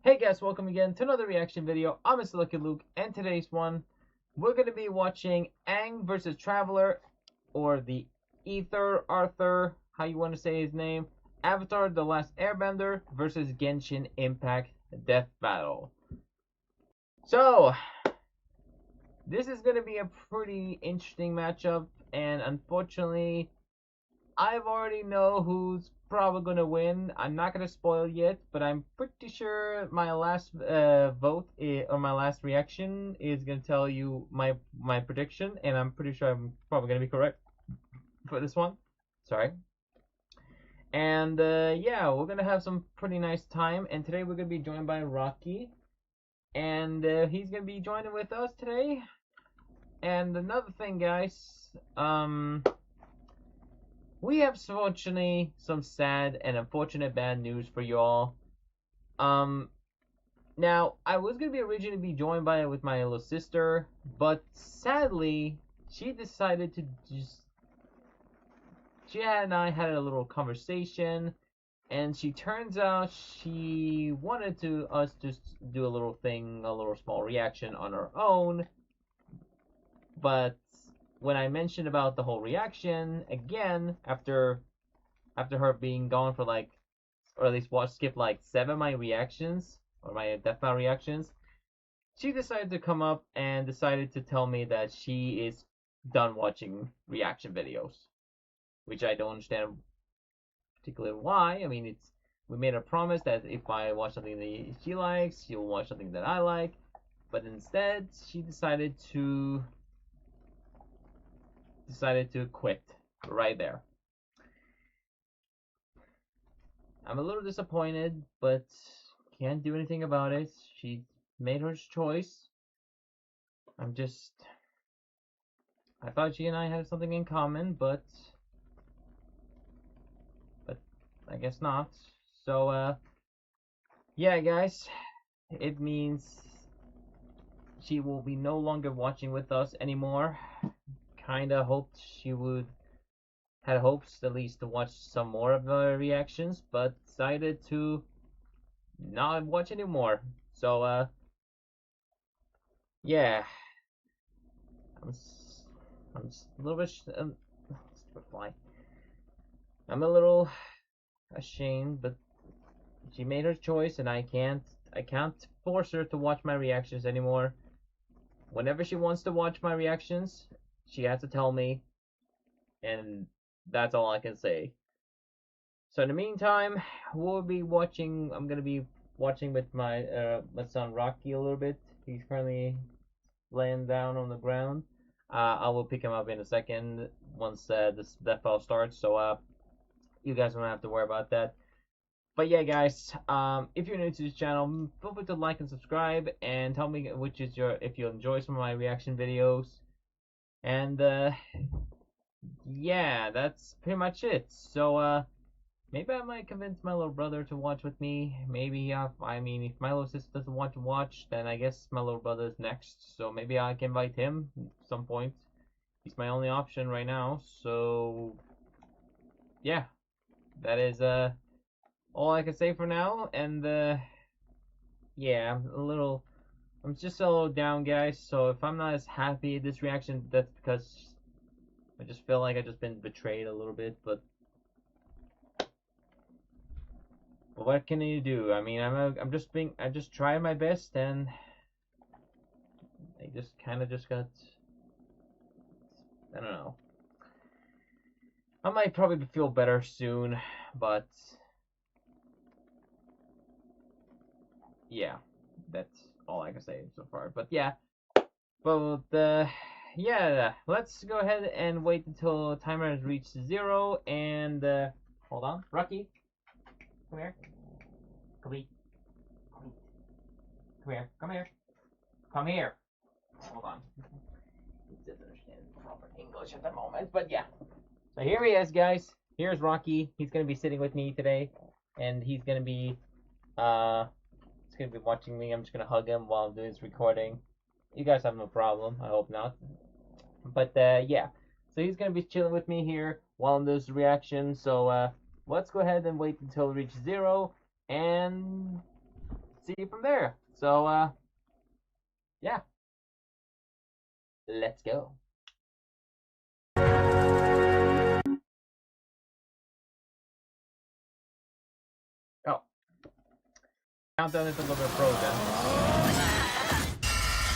Hey guys, welcome again to another reaction video. I'm Mr. Lucky Luke, and today's one, we're going to be watching Aang versus Traveler, or the Aether, Arthur, how you want to say his name, Avatar The Last Airbender versus Genshin Impact Death Battle. So, this is going to be a pretty interesting matchup, and unfortunately, I've already know who's probably gonna win. I'm not gonna spoil yet, but I'm pretty sure my last vote or my last reaction is gonna tell you my prediction, and I'm pretty sure I'm probably gonna be correct for this one. Sorry. And yeah, we're gonna have some pretty nice time. And today we're gonna be joined by Rocky, and he's gonna be joining with us today. And another thing, guys, we have fortunately some sad and unfortunate bad news for y'all. Um, Now I was gonna be originally be joined by with my little sister, but sadly she decided to just she and I had a little conversation, and she turns out she wanted to us just do a little thing, a little small reaction on her own, but when I mentioned about the whole reaction again after her being gone for like, or at least skip like 7 of my reactions or my deathmatch reactions, she decided to come up and decided to tell me that she is done watching reaction videos, which I don't understand particularly why. I mean, it's we made a promise that if I watch something that she likes, she'll watch something that I like, but instead she decided to quit right there. I'm a little disappointed, but can't do anything about it. She made her choice. I'm just. I thought she and I had something in common, but I guess not. So, yeah, guys, it means she will be no longer watching with us anymore. Kinda hoped she would. Had hopes at least to watch some more of her reactions, but decided to not watch anymore. So, yeah, I'm, I'm a little bit, fly. I'm a little ashamed, but she made her choice, and I can't force her to watch my reactions anymore. Whenever she wants to watch my reactions, she has to tell me, and that's all I can say. So in the meantime, I'm gonna be watching with my son Rocky a little bit. He's currently laying down on the ground. I will pick him up in a second once this death file starts. So you guys don't have to worry about that. But yeah, guys, if you're new to this channel, feel free to like and subscribe, and tell me which is if you enjoy some of my reaction videos. And yeah, that's pretty much it. So maybe I might convince my little brother to watch with me. Maybe I mean, if my little sister doesn't want to watch, then I guess my little brother's next. So maybe I can invite him at some point. He's my only option right now. So yeah, that is all I can say for now. And yeah, I'm just a little down, guys. So if I'm not as happy at this reaction, that's because I just feel like I've just been betrayed a little bit. But what can you do? I mean, I'm just trying my best, and I just kind of just got, I don't know. I might probably feel better soon, but yeah, that's all I can say so far. But yeah, but yeah, let's go ahead and wait until timer has reached 0. And hold on, Rocky, come here, come here, come here, come here, come here. Hold on. He doesn't understand proper English at the moment, but yeah. So here he is, guys. Here's Rocky. He's gonna be sitting with me today, and he's gonna be watching me. I'm just gonna hug him while I'm doing this recording. You guys have no problem. I hope not. But yeah. So he's gonna be chilling with me here while I'm doing this reaction. So let's go ahead and wait until it reaches 0, and see you from there. So, yeah. Let's go. Oh. Countdown is a little bit frozen.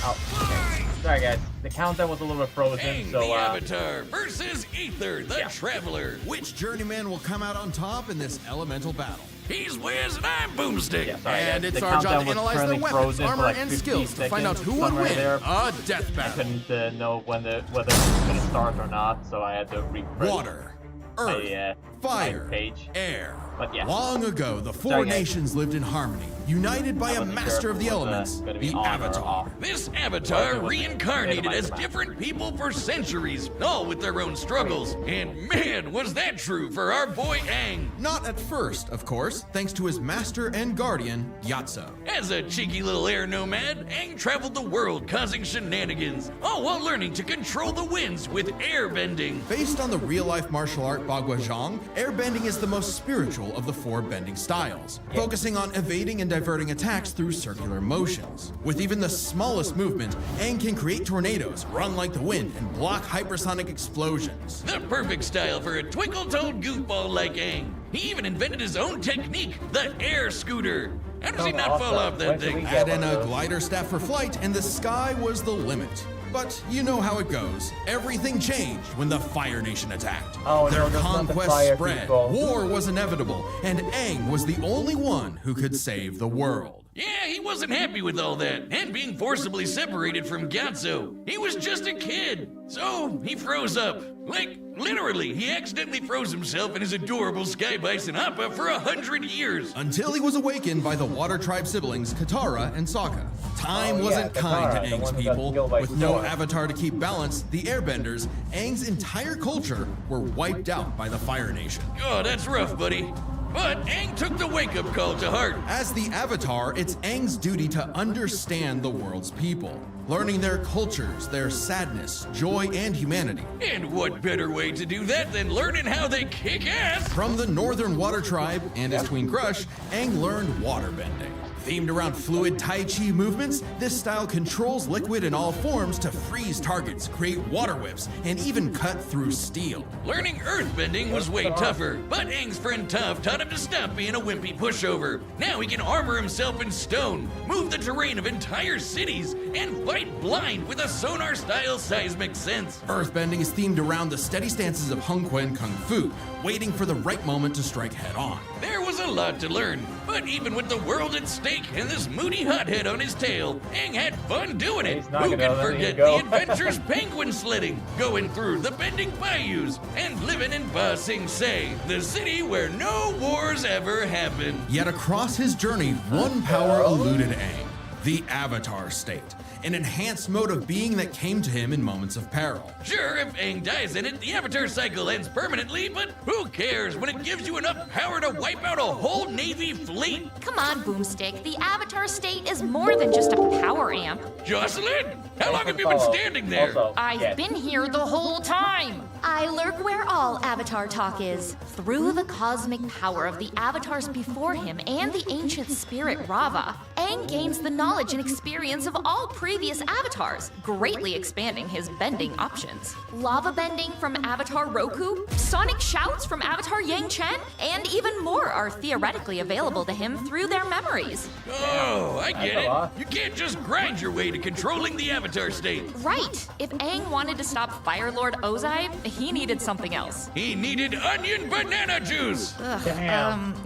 Oh, okay. Sorry guys, the countdown was a little bit frozen, Aang, so the Avatar versus Aether, the Traveler. Which journeyman will come out on top in this elemental battle? He's Wiz and I'm Boomstick. Yeah, sorry, And guys. it's The our job countdown to was analyze their currently weapons, frozen for armor, like and 50 skills to find out seconds, who would somewhere win there. a death I battle. couldn't know whether it was going to start or not, so I had to refresh Water, earth, fire, page. air. But yeah. Long ago, the four Sorry, guys. nations lived in harmony, united by I a wasn't master sure of if the it was, elements, gonna be the on or Avatar. off. This Avatar Well, reincarnated as come on. different people for centuries, all with their own struggles. And man, was that true for our boy Aang. Not at first, of course, thanks to his master and guardian, Gyatso. As a cheeky little air nomad, Aang traveled the world causing shenanigans, all while learning to control the winds with airbending. Based on the real-life martial art Bagua Zhang, airbending is the most spiritual of the four bending styles, focusing on evading and diverting attacks through circular motions. With even the smallest movement, Aang can create tornadoes, run like the wind, and block hypersonic explosions. The perfect style for a twinkle-toed goofball like Aang. He even invented his own technique, the air scooter. How does he not fall off that thing? Add in a glider staff for flight, and the sky was the limit. But you know how it goes. Everything changed when the Fire Nation attacked. Oh, Their no, that's not the conquest fire spread. people. War was inevitable, and Aang was the only one who could save the world. Yeah, he wasn't happy with all that, and being forcibly separated from Gyatso. He was just a kid, so he froze up. Like, literally, he accidentally froze himself and his adorable Sky Bison Appa for 100 years. Until he was awakened by the Water Tribe siblings Katara and Sokka. Time wasn't kind to Katara, the Aang's one who got people. killed by With no Sora. avatar to keep balance, the Airbenders, Aang's entire culture, were wiped out by the Fire Nation. Oh, that's rough, buddy. But Aang took the wake-up call to heart. As the Avatar, it's Aang's duty to understand the world's people, learning their cultures, their sadness, joy, and humanity. And what better way to do that than learning how they kick ass? From the Northern Water Tribe and his twin Crush, Aang learned waterbending. Themed around fluid Tai Chi movements, this style controls liquid in all forms to freeze targets, create water whips, and even cut through steel. Learning earthbending was way tougher, but Aang's friend Toph taught him to stop being a wimpy pushover. Now he can armor himself in stone, move the terrain of entire cities, and fight blind with a sonar-style seismic sense. Earthbending is themed around the steady stances of Hung Quan Kung Fu, waiting for the right moment to strike head-on. There was a lot to learn, but even with the world at stake and this moody hothead on his tail, Aang had fun doing it. He's not Who gonna can let forget him go. the adventures penguin sledding, going through the bending bayous, and living in Ba Sing Se, the city where no wars ever happened. Yet across his journey, one power eluded Aang, the Avatar state, an enhanced mode of being that came to him in moments of peril. Sure, if Aang dies in it, the Avatar cycle ends permanently, but who cares when it gives you enough power to wipe out a whole Navy fleet? Come on, Boomstick. The Avatar state is more than just a power amp. Jocelyn, how long have you been standing there? Also, I've yes. been here the whole time. I lurk where all Avatar talk is. Through the cosmic power of the Avatars before him and the ancient spirit Rava, Aang gains the knowledge and experience of all previous Avatars, greatly expanding his bending options. Lava bending from Avatar Roku, sonic shouts from Avatar Yang Chen, and even more are theoretically available to him through their memories. Oh, I get That's a lot. it. You can't just grind your way to controlling the Avatar state. Right. If Aang wanted to stop Fire Lord Ozai, he needed something else. He needed onion banana juice.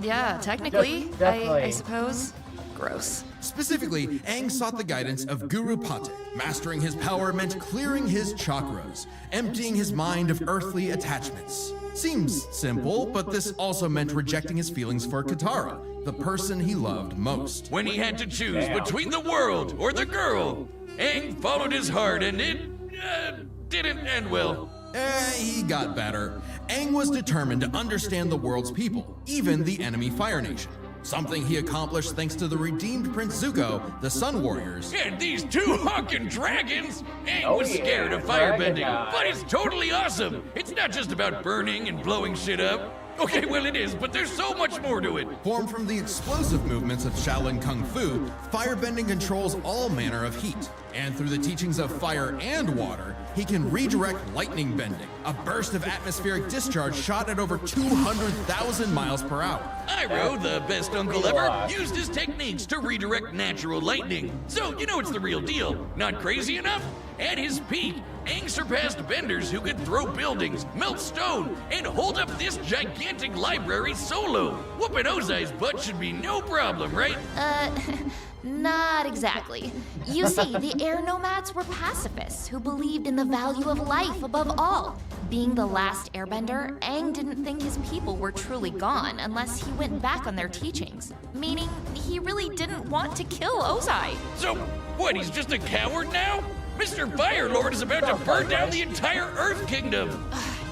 Yeah, technically, Just definitely. I suppose. Gross. Specifically, Aang sought the guidance of Guru Patek. Mastering his power meant clearing his chakras, emptying his mind of earthly attachments. Seems simple, but this also meant rejecting his feelings for Katara, the person he loved most. When he had to choose between the world or the girl, Aang followed his heart and it didn't end well. He got better. Aang was determined to understand the world's people, even the enemy Fire Nation. Something he accomplished thanks to the redeemed Prince Zuko, the Sun Warriors. And these two honking dragons! Aang Oh, was yeah, scared of dragon firebending, time. but it's totally awesome! It's not just about burning and blowing shit up. Okay, well it is, but there's so much more to it. Formed from the explosive movements of Shaolin Kung Fu, firebending controls all manner of heat. And through the teachings of fire and water, he can redirect lightning bending, a burst of atmospheric discharge shot at over 200,000 miles per hour. Iroh, the best uncle ever, used his techniques to redirect natural lightning. So, you know it's the real deal. Not crazy enough? At his peak, Aang surpassed benders who could throw buildings, melt stone, and hold up this gigantic library solo. Whooping Ozai's butt should be no problem, right? Not exactly. You see, the air nomads were pacifists who believed in the value of life above all. Being the last airbender, Aang didn't think his people were truly gone unless he went back on their teachings, meaning he really didn't want to kill Ozai. So, what, he's just a coward now? Mr. Firelord is about to burn down the entire Earth Kingdom!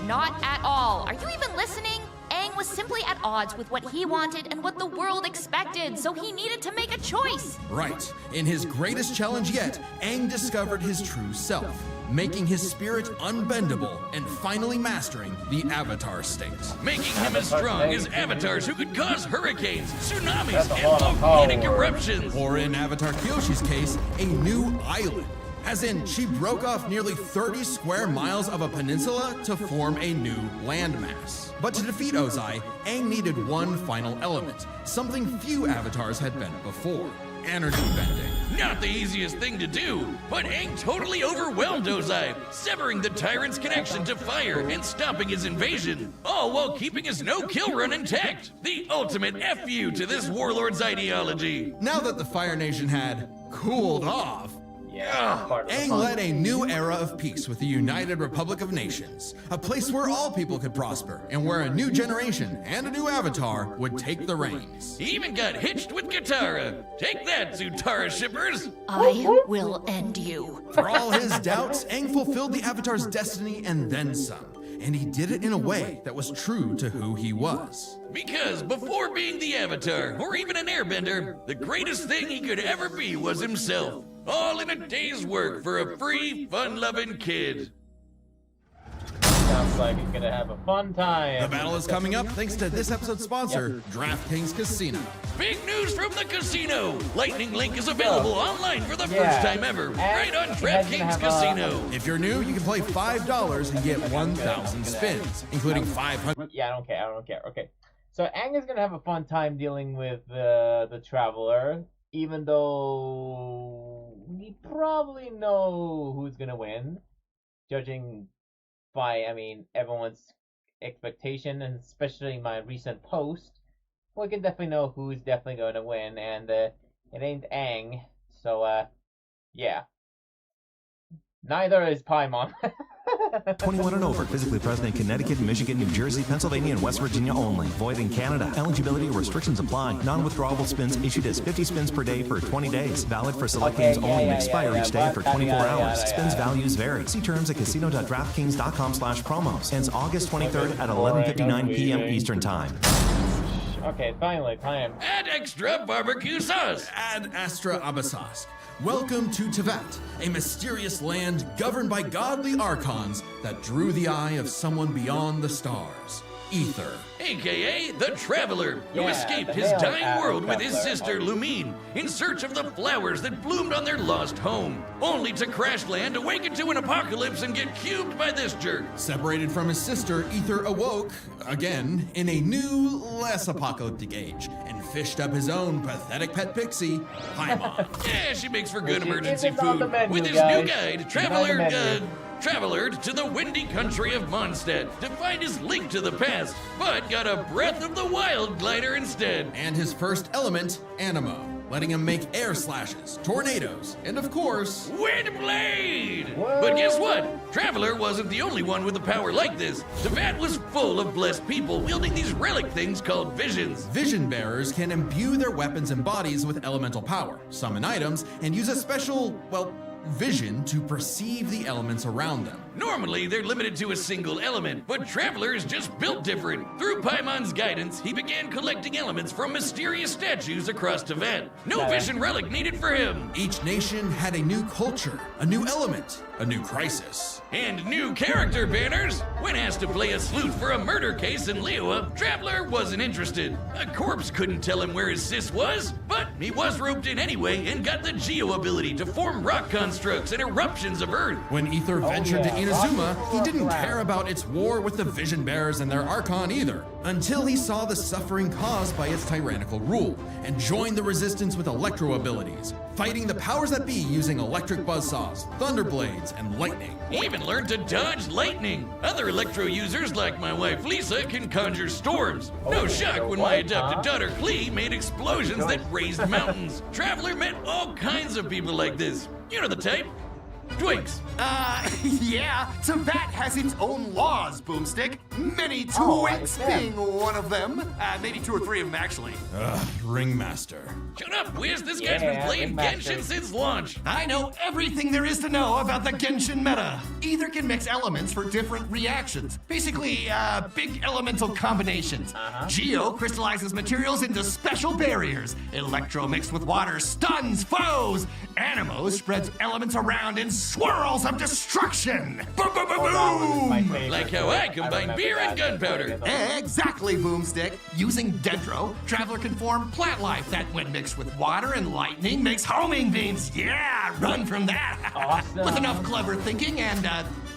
Not at all. Are you even listening? Aang was simply at odds with what he wanted and what the world expected, so he needed to make a choice. Right. In his greatest challenge yet, Aang discovered his true self, making his spirit unbendable and finally mastering the Avatar state. Making him as strong as avatars who could cause hurricanes, tsunamis, and volcanic eruptions! Or in Avatar Kyoshi's case, a new island. As in, she broke off nearly 30 square miles of a peninsula to form a new landmass. But to defeat Ozai, Aang needed one final element, something few avatars had bent before: energy bending. Not the easiest thing to do, but Aang totally overwhelmed Ozai, severing the tyrant's connection to fire and stopping his invasion, all while keeping his no-kill run intact. The ultimate FU to this warlord's ideology. Now that the Fire Nation had cooled off, Aang led a new era of peace with the United Republic of Nations, a place where all people could prosper, and where a new generation and a new avatar would take the reins. He even got hitched with Katara. Take that, Zutara shippers! I will end you. For all his doubts, Aang fulfilled the Avatar's destiny and then some, and he did it in a way that was true to who he was. Because before being the Avatar, or even an airbender, the greatest thing he could ever be was himself. All in a day's work for a free, fun-loving kid. Sounds like he's gonna have a fun time. The battle is coming up thanks to this episode's sponsor, DraftKings Casino. Big news from the casino! Lightning Link is available online for the first time ever, right on DraftKings Casino. If you're new, you can play $5 and get 1,000 spins, including 500. Yeah, I don't care. Okay. So Aang is gonna have a fun time dealing with the Traveler, even though we probably know who's gonna win, judging by, everyone's expectation, and especially my recent post. We can definitely know who's definitely going to win, and it ain't Aang, so, yeah. Neither is Paimon. 21 and over, physically present in Connecticut, Michigan, New Jersey, Pennsylvania, and West Virginia only. Void in Canada. Eligibility restrictions apply. Non-withdrawable spins issued as 50 spins per day for 20 days. Valid for select games only and expire each day for 24 hours. Spins values vary. See terms at casino.draftkings.com/promos. Ends August 23rd at 11:59 p.m. Eastern Time. Okay, finally, time. Add extra barbecue sauce. Ad Astra Abasask. Welcome to Tevat, a mysterious land governed by godly archons that drew the eye of someone beyond the stars, Aether. AKA the Traveler, who Yeah, escaped the his male dying world with his Traveler. sister Lumine in search of the flowers that bloomed on their lost home, only to crash land, awaken to an apocalypse, and get cubed by this jerk. Separated from his sister, Aether awoke, again, in a new, less apocalyptic age, and fished up his own pathetic pet pixie, Paimon. Yeah, she makes for good She emergency is on the food. menu, With his guys. new guide, She's on the menu. Traveler to the windy country of Mondstadt to find his link to the past, but got a Breath of the Wild glider instead. And his first element, Animo, letting him make air slashes, tornadoes, and of course, Windblade! But guess what? Traveler wasn't the only one with a power like this. Tevat was full of blessed people wielding these relic things called visions. vision bearers can imbue their weapons and bodies with elemental power, summon items, and use a special, vision to perceive the elements around them. Normally, they're limited to a single element, but Traveler is just built different. Through Paimon's guidance, he began collecting elements from mysterious statues across Teyvat. No vision relic needed for him. Each nation had a new culture, a new element, a new crisis. And new character banners. When asked to play a sleuth for a murder case in Liyue, Traveler wasn't interested. A corpse couldn't tell him where his sis was, but he was roped in anyway and got the Geo ability to form rock constructs and eruptions of Earth. When Aether ventured to Inazuma, he didn't care about its war with the Vision Bearers and their Archon either, until he saw the suffering caused by its tyrannical rule, and joined the resistance with electro abilities, fighting the powers that be using electric buzzsaws, thunder blades, and lightning. He even learned to dodge lightning. Other electro users like my wife Lisa can conjure storms. No shock when my adopted daughter Klee made explosions that raised mountains. Traveler met all kinds of people like this. You know the type. Twinks. Yeah, Teyvat has its own laws, Boomstick. Many twinks being one of them. Maybe 2 or 3 of them, actually. Ringmaster. Shut up, Wiz. This guy's been playing Genshin since launch. I know everything there is to know about the Genshin meta. Either can mix elements for different reactions. Basically, big elemental combinations. Geo crystallizes materials into special barriers. Electro mixed with water stuns foes. Animo spreads elements around in swirls of destruction. Boom, boom, boom, boom! Like how I combine beer and gunpowder. Exactly, Boomstick. Using Dendro, Traveler can form plant life that, when mixed with water and lightning, makes homing beams. Yeah, run from that. Awesome. With enough clever thinking and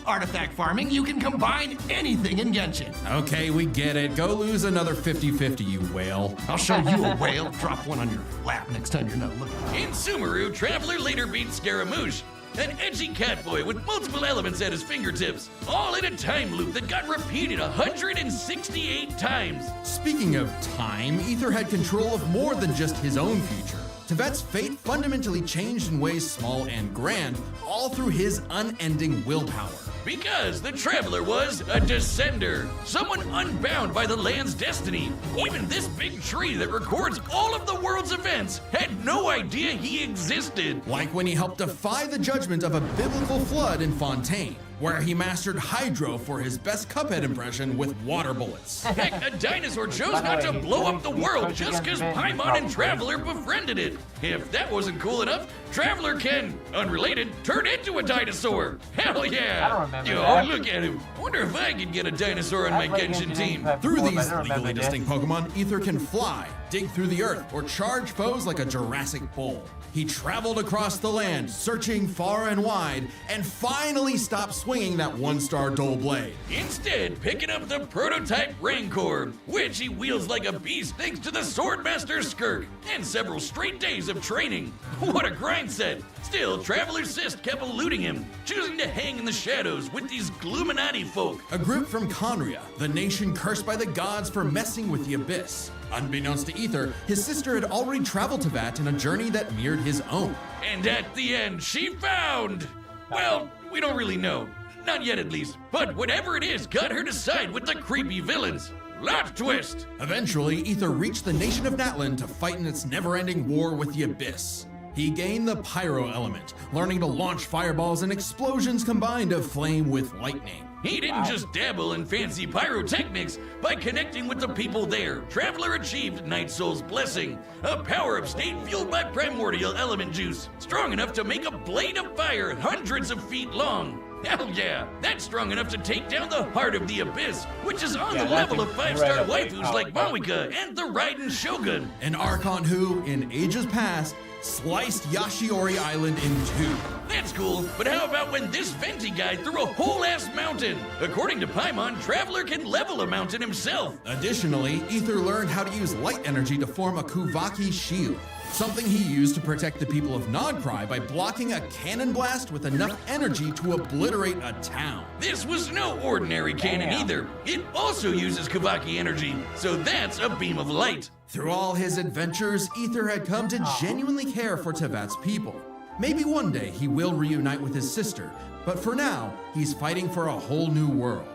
artifact farming, you can combine anything in Genshin. Okay, we get it. Go lose another 50-50, you whale. I'll show you a whale. Drop one on your lap next time you're not looking. In Sumeru, Traveler later beat Scaramouche, an edgy catboy with multiple elements at his fingertips, all in a time loop that got repeated 168 times. Speaking of time, Aether had control of more than just his own future. Teyvat's fate fundamentally changed in ways small and grand, all through his unending willpower. Because the Traveler was a descender, someone unbound by the land's destiny. Even this big tree that records all of the world's events had no idea he existed. Like when he helped defy the judgment of a biblical flood in Fontaine, where he mastered Hydro for his best Cuphead impression with water bullets. Heck, a dinosaur chose not to blow up the world just because Paimon and Traveler befriended it. If that wasn't cool enough, Traveler can, unrelated, turn into a dinosaur. Hell yeah! I don't remember Yo, that. look at him. Wonder if I could get a dinosaur on my Genshin team. Through these legally distinct Pokemon, Aether can fly, dig through the earth, or charge foes like a Jurassic bull. He traveled across the land, searching far and wide, and finally stopped swinging that one-star dull blade. Instead, picking up the prototype Rancor, which he wields like a beast thanks to the Swordmaster Skirk, and several straight days of training. What a grind set! Still, Traveler's Sis kept eluding him, choosing to hang in the shadows with these Gluminati folk. A group from Conria, the nation cursed by the gods for messing with the Abyss. Unbeknownst to Aether, his sister had already traveled to Teyvat in a journey that mirrored his own. And at the end, she found... Well, we don't really know. Not yet, at least. But whatever it is got her to side with the creepy villains. Lot twist! Eventually, Aether reached the nation of Natlan to fight in its never-ending war with the Abyss. He gained the Pyro element, learning to launch fireballs and explosions combined of flame with lightning. He didn't just dabble in fancy pyrotechnics. By connecting with the people there, Traveler achieved Night Soul's Blessing, a power-up state fueled by primordial element juice, strong enough to make a blade of fire hundreds of feet long. Hell yeah, that's strong enough to take down the heart of the Abyss, which is on the level of 5-star waifus like Mawika and the Raiden Shogun. An Archon who, in ages past, sliced Yashiori Island in two. That's cool, but how about when this Venti guy threw a whole-ass mountain? According to Paimon, Traveler can level a mountain himself. Additionally, Aether learned how to use light energy to form a Kuvaki shield, something he used to protect the people of Nodcry by blocking a cannon blast with enough energy to obliterate a town. This was no ordinary cannon either. It also uses Kavaki energy, so that's a beam of light. Through all his adventures, Aether had come to genuinely care for Teyvat's people. Maybe one day he will reunite with his sister, but for now, he's fighting for a whole new world.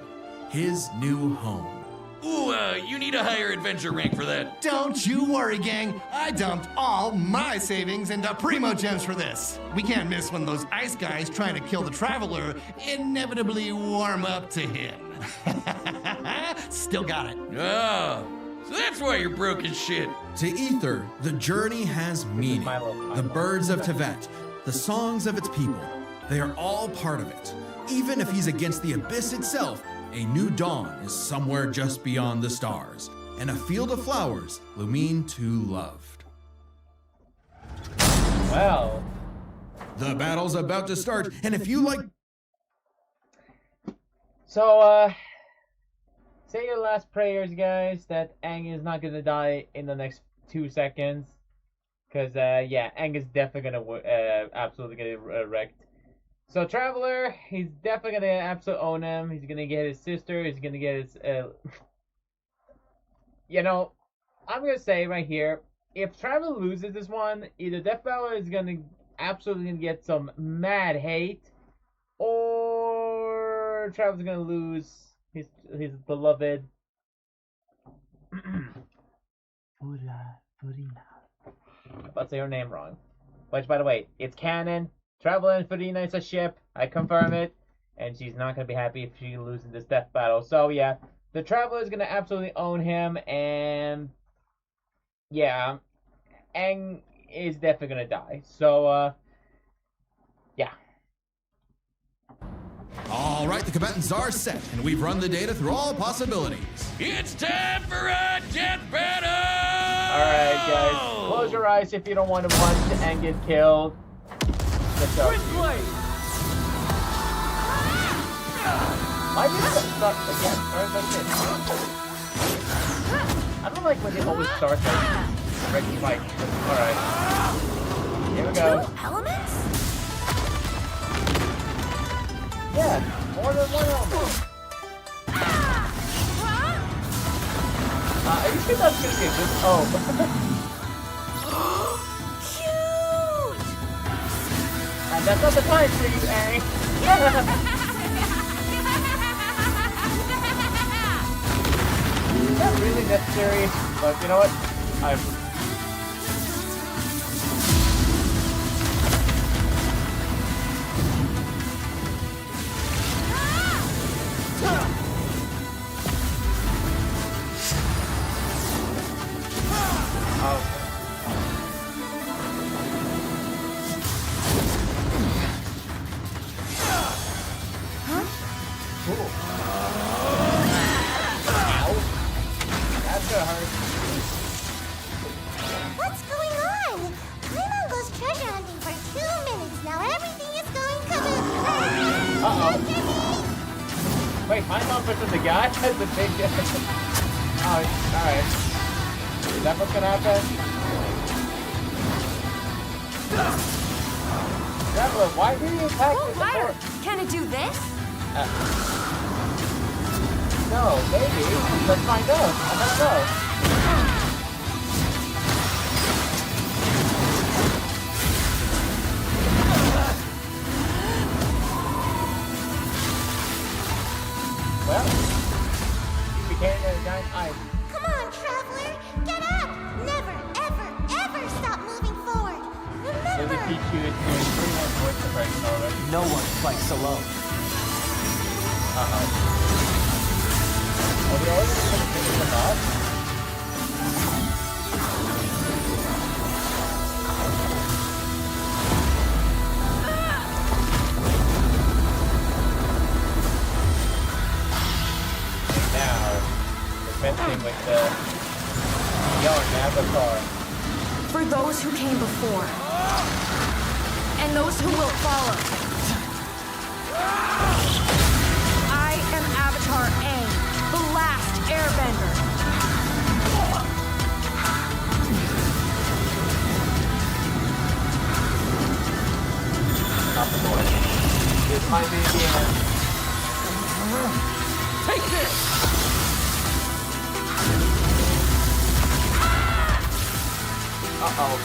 His new home. Ooh, you need a higher adventure rank for that. Don't you worry, gang. I dumped all my savings into Primo Gems for this. We can't miss when those ice guys trying to kill the Traveler inevitably warm up to him. Still got it. Ah, so that's why you're broke as shit. To Aether, the journey has meaning. The birds of Tevet, the songs of its people, they are all part of it. Even if he's against the abyss itself, a new dawn is somewhere just beyond the stars, and a field of flowers Lumine too loved. Well, The battle's about to start, and if you like... so, say your last prayers, guys, that Aang is not gonna die in the next 2 seconds. Because, yeah, Aang is definitely gonna absolutely get wrecked. So, Traveler, he's definitely gonna absolutely own him. He's gonna get his sister. He's gonna get his, you know, I'm gonna say right here, if Traveler loses this one, either Death Battle is gonna absolutely get some mad hate, or Traveler's gonna lose his beloved Frida. I'm about to say her name wrong. Which, by the way, it's canon. Traveler and Frida is a ship. I confirm it. And she's not going to be happy if she loses this death battle. So, yeah. The Traveler is going to absolutely own him. And, yeah. Aang is definitely going to die. So, yeah. All right, the combatants are set, and we've run the data through all possibilities. It's time for a death battle! Alright, guys. Close your eyes if you don't want to watch Aang get killed. Let's go. Why did it start again? Alright, that's it. I don't like when they always start like Reggie fight. Alright. Here we go. 2 elements? Yeah, more than one element. Are you sure that's gonna be a good... Oh. Cute! And that's not the time for you, Aang. Is that really necessary? But you know what? What's going on? Paimon goes treasure hunting for 2 minutes. Now everything is going kaboom. Uh-oh. Wait, Paimon versus the guy? The big guy. Oh, alright. Is that what's gonna happen? Traveler, why do you attack Oh, with the fire! force? Can it do this? No, maybe. Let's find out. I don't know. Well, you became a giant ice. Come on, Traveler. Get up. Never, ever, ever stop moving forward. Let me Remember. teach you it's doing pretty much voice suppression already. No one fights alone. Uh-oh. Are we already going to finish them off? And now, we're fencing with the young Avatar. For those who came before, and those who will follow. I am Avatar Aang, the last airbender. Not the boy. This might be the end. Take this! Uh-oh.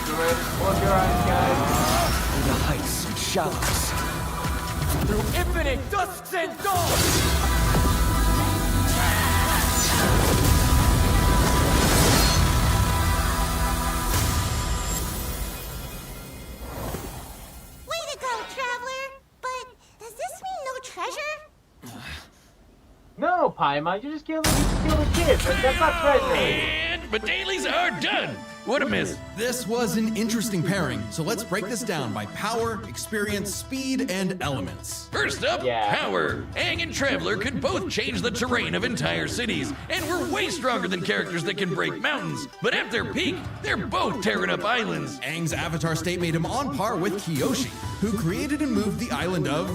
You ready to close your eyes, guys? Through the heights and shallows. Through infinite dusks and dawns! Paimon. You just killed the kids. Like, that's not treasure. But dailies are done. What a miss. This was an interesting pairing, so let's break this down by power, experience, speed, and elements. First up, power. Aang and Traveler could both change the terrain of entire cities, and we're way stronger than characters that can break mountains. But at their peak, they're both tearing up islands. Aang's avatar state made him on par with Kyoshi, who created and moved the island of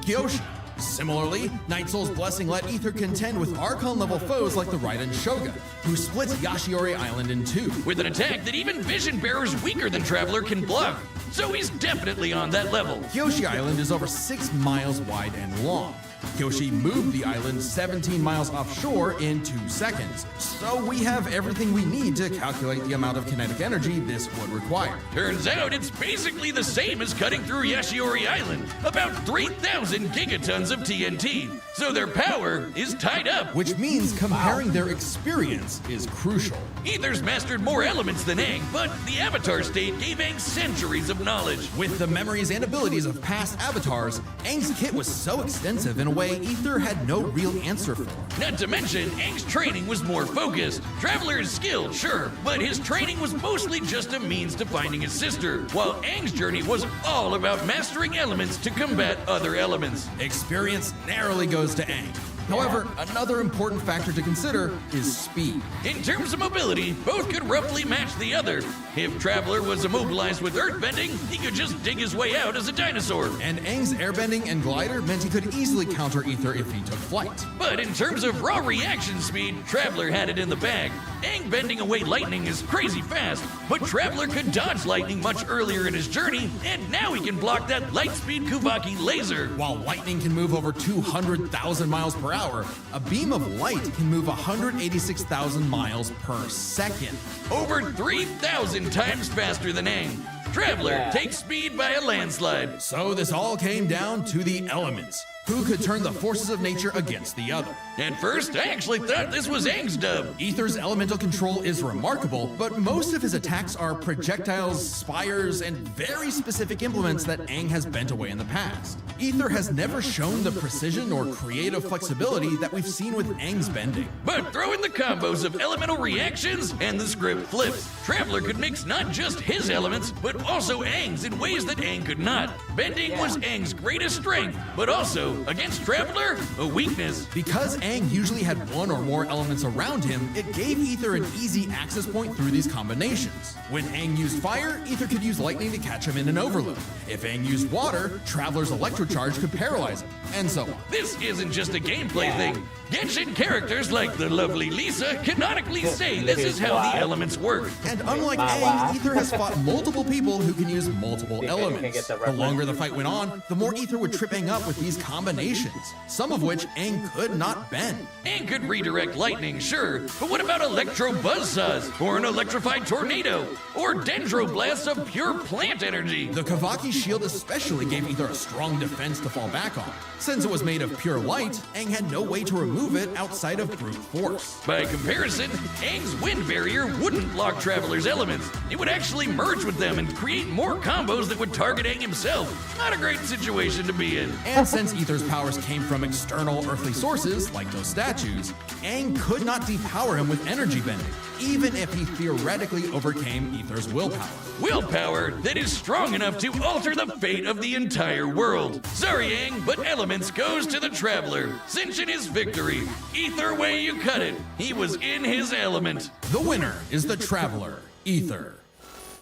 Kyoshi. Similarly, Night Soul's Blessing let Aether contend with Archon-level foes like the Raiden Shogun, who splits Yashiori Island in two. With an attack that even Vision Bearers weaker than Traveler can block. So he's definitely on that level. Kyoshi Island is over 6 miles wide and long. Kyoshi moved the island 17 miles offshore in 2 seconds. So we have everything we need to calculate the amount of kinetic energy this would require. Turns out it's basically the same as cutting through Yashiori Island, about 3,000 gigatons of TNT. So their power is tied up. Which means comparing their experience is crucial. Aether's mastered more elements than Aang, but the Avatar state gave Aang centuries of knowledge. With the memories and abilities of past avatars, Aang's kit was so extensive in a way Aether had no real answer for. Not to mention, Aang's training was more focused. Traveler is skilled, sure, but his training was mostly just a means to finding his sister, while Aang's journey was all about mastering elements to combat other elements. Experience narrowly goes to Aang. However, another important factor to consider is speed. In terms of mobility, both could roughly match the other. If Traveler was immobilized with earthbending, he could just dig his way out as a dinosaur. And Aang's airbending and glider meant he could easily counter Aether if he took flight. But in terms of raw reaction speed, Traveler had it in the bag. Aang bending away lightning is crazy fast, but Traveler could dodge lightning much earlier in his journey, and now he can block that light-speed Kuvaki laser. While lightning can move over 200,000 miles per hour, a beam of light can move 186,000 miles per second. Over 3,000 times faster than Aang. Traveler takes speed by a landslide. So this all came down to the elements. Who could turn the forces of nature against the other? At first, I actually thought this was Aang's dub. Aether's elemental control is remarkable, but most of his attacks are projectiles, spires, and very specific implements that Aang has bent away in the past. Aether has never shown the precision or creative flexibility that we've seen with Aang's bending. But throw in the combos of elemental reactions and the script flips. Traveler could mix not just his elements, but also Aang's in ways that Aang could not. Bending was Aang's greatest strength, but also, against Traveler, a weakness. Because Aang usually had one or more elements around him, it gave Aether an easy access point through these combinations. When Aang used fire, Aether could use lightning to catch him in an overload. If Aang used water, Traveler's electrocharge could paralyze him, and so on. This isn't just a gameplay thing. Genshin characters like the lovely Lisa canonically say this is how the elements work. And unlike Aang, Aether has fought multiple people who can use multiple elements. The longer the fight went on, the more Aether would trip Aang up with these combinations, some of which Aang could not bend. Aang could redirect lightning, sure, but what about electro buzzsaws, or an electrified tornado, or dendroblasts of pure plant energy? The Kavaki shield especially gave Aether a strong defense to fall back on. Since it was made of pure light, Aang had no way to remove it outside of brute force. By comparison, Aang's wind barrier wouldn't block Traveler's elements. It would actually merge with them and create more combos that would target Aang himself. Not a great situation to be in. And since Aether's powers came from external earthly sources, like those statues, Aang could not depower him with energy bending, even if he theoretically overcame Aether's willpower. Willpower that is strong enough to alter the fate of the entire world. Sorry, Aang, but elements goes to the Traveler, cinching his victory. Either way you cut it, he was in his element. The winner is the Traveler, Aether.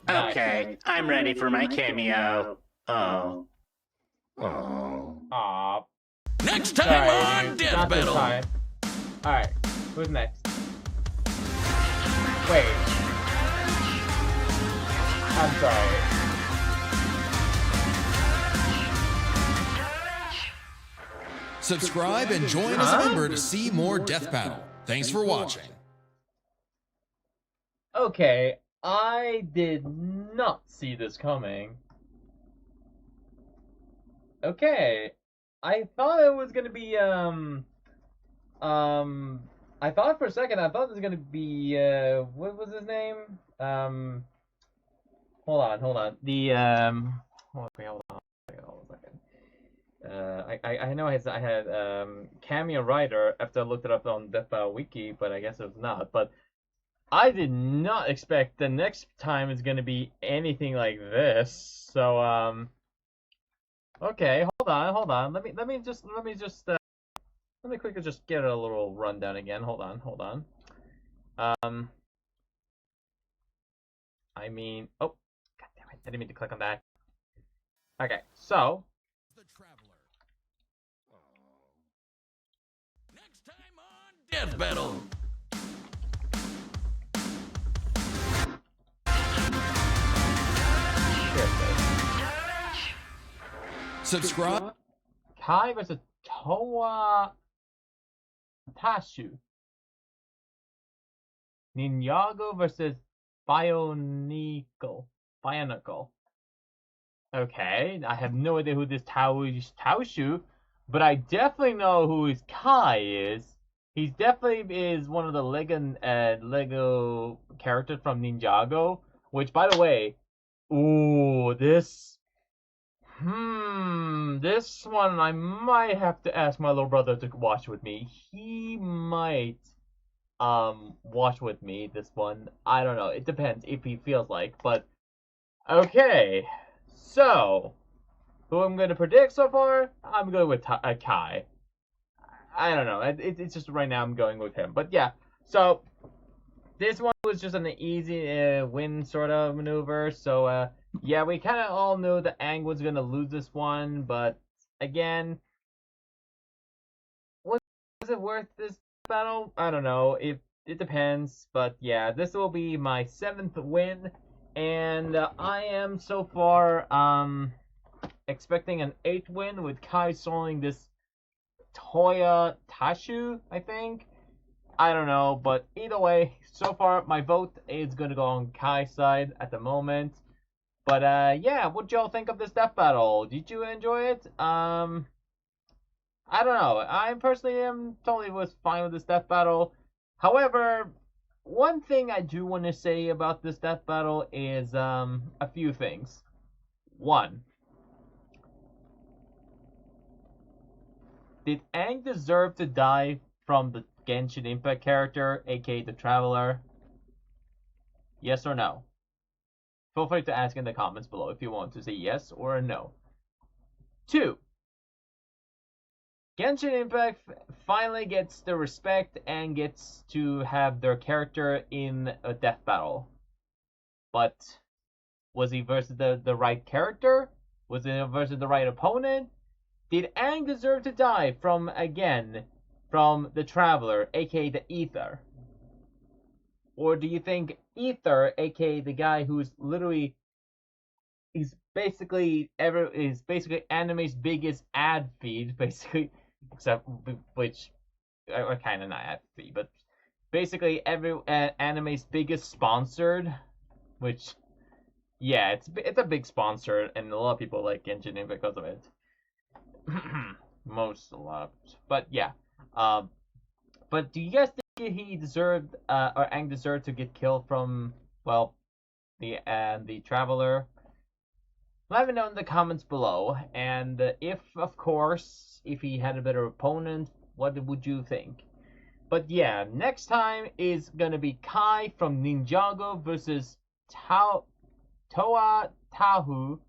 Okay, I'm ready for my cameo. Oh. Aw. Next time on Death Not this Battle. time. Alright, who's next? Wait. I'm sorry. Subscribe and join as a member to see more Death Battle. Thanks for watching. Okay, I did not see this coming. Okay, I thought it was gonna be, I thought for a second, I thought it was gonna be, what was his name? Hold on. The, hold on a second. I know I had Cameo Rider after I looked it up on Death Battle Wiki, but I guess it was not. But I did not expect the next time is gonna be anything like this. So okay, hold on. Let me quickly just get a little rundown again. Hold on. I mean, oh, god damn it, I didn't mean to click on that. Okay, so The Traveler. Next time on Death Battle. Subscribe. Kai versus Toa Tashu. Ninjago versus Bionicle. Okay, I have no idea who this Taoshu, but I definitely know who his Kai is. He definitely is one of the Lego characters from Ninjago, which, by the way, ooh, this one I might have to ask my little brother to watch with me. He might watch with me this one. I don't know. It depends if he feels like, but okay. So, who I'm going to predict so far? I'm going with Kai. I don't know. It's just right now I'm going with him. But yeah, so this one was just an easy win sort of maneuver. So yeah, we kind of all knew that Aang was going to lose this one. But again, was it worth this battle? I don't know. It depends. But yeah, this will be my 7th win. And I am so far expecting an 8th win with Kai soloing this Toya Tashu, I think. I don't know, but either way, so far my vote is gonna go on Kai's side at the moment. But yeah, what y'all think of this death battle? Did you enjoy it? I don't know. I personally am totally was fine with this death battle. However, one thing I do want to say about this death battle is a few things. One, did Aang deserve to die from the Genshin Impact character, aka the Traveler? Yes or no? Feel free to ask in the comments below if you want to say yes or a no. 2. Genshin Impact finally gets the respect and gets to have their character in a death battle. But was he versus the right character? Was it versus the right opponent? Did Aang deserve to die from the Traveler, aka the Aether? Or do you think Aether, aka the guy who's literally is basically anime's biggest ad feed, basically, except which are kind of not ad feed, but basically every anime's biggest sponsored, which yeah, it's a big sponsor, and a lot of people like Genshin Impact because of it. A lot, but yeah. But do you guys think he deserved, or Aang deserved to get killed from, well, the Traveler? Let me know in the comments below, and if, of course, if he had a better opponent, what would you think? But yeah, next time is gonna be Kai from Ninjago versus Toa Tahu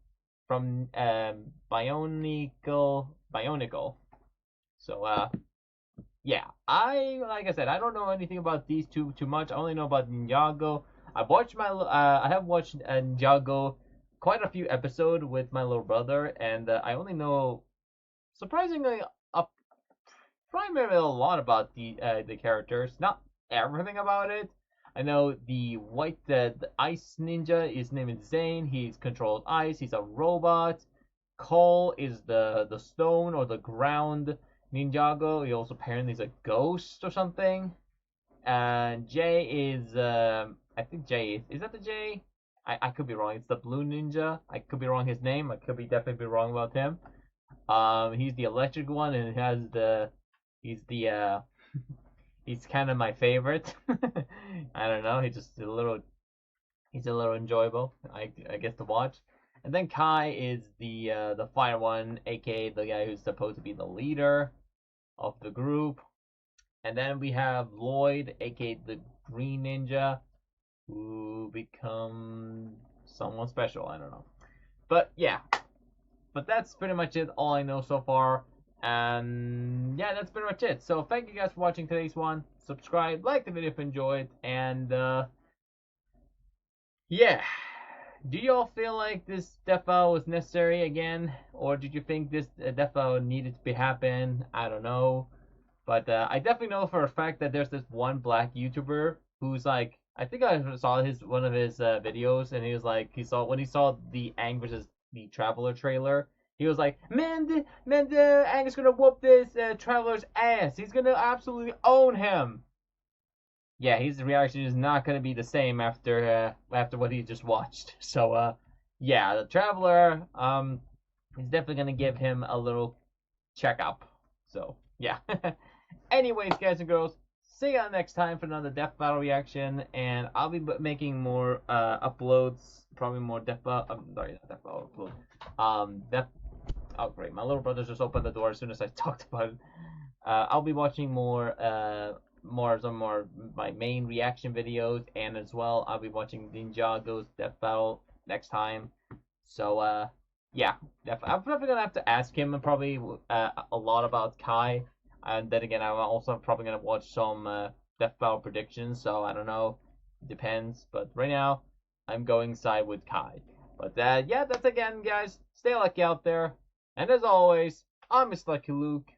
from Bionicle. So yeah, like I said, I don't know anything about these two too much. I only know about Ninjago. I have watched Ninjago quite a few episodes with my little brother, and I only know surprisingly primarily a lot about the characters, not everything about it. I know the ice ninja, his name is Zane. He's controls ice. He's a robot. Cole is the stone or the ground Ninjago. He also apparently is a ghost or something. And Jay is I think Jay is that the Jay? I could be wrong. It's the blue ninja. I could be wrong his name. I could definitely be wrong about him. He's the electric one, and he's he's kind of my favorite. I don't know. He's a little enjoyable. I guess to watch. And then Kai is the fire one, aka the guy who's supposed to be the leader of the group. And then we have Lloyd, aka the green ninja, who becomes someone special. I don't know. But yeah. But that's pretty much it. All I know so far. And yeah, that's pretty much it. So thank you guys for watching today's one. Subscribe, like the video if you enjoyed, and yeah. Do y'all feel like this death battle was necessary again, or did you think this death battle needed to happen? I don't know, but I definitely know for a fact that there's this one black YouTuber who's like, I think I saw one of his videos, and he was like, when he saw the Aang versus the Traveler trailer, he was like, man, Aang is gonna whoop this Traveler's ass. He's gonna absolutely own him. Yeah, his reaction is not gonna be the same after what he just watched. So yeah, the Traveler is definitely gonna give him a little checkup. So yeah. Anyways, guys and girls, see you next time for another death battle reaction, and I'll be making more uploads, probably more death battle. Sorry, not death battle upload. Oh great, my little brother just opened the door as soon as I talked about it. I'll be watching more my main reaction videos, and as well I'll be watching Ninjago's death battle next time. So yeah, I'm probably gonna have to ask him probably a lot about Kai, and then again I'm also probably gonna watch some death battle predictions. So I don't know, it depends. But right now I'm going side with Kai. But yeah, that's again, guys. Stay lucky out there. And as always, I'm Mr. Lucky Luke,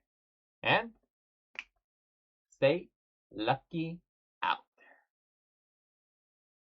and stay lucky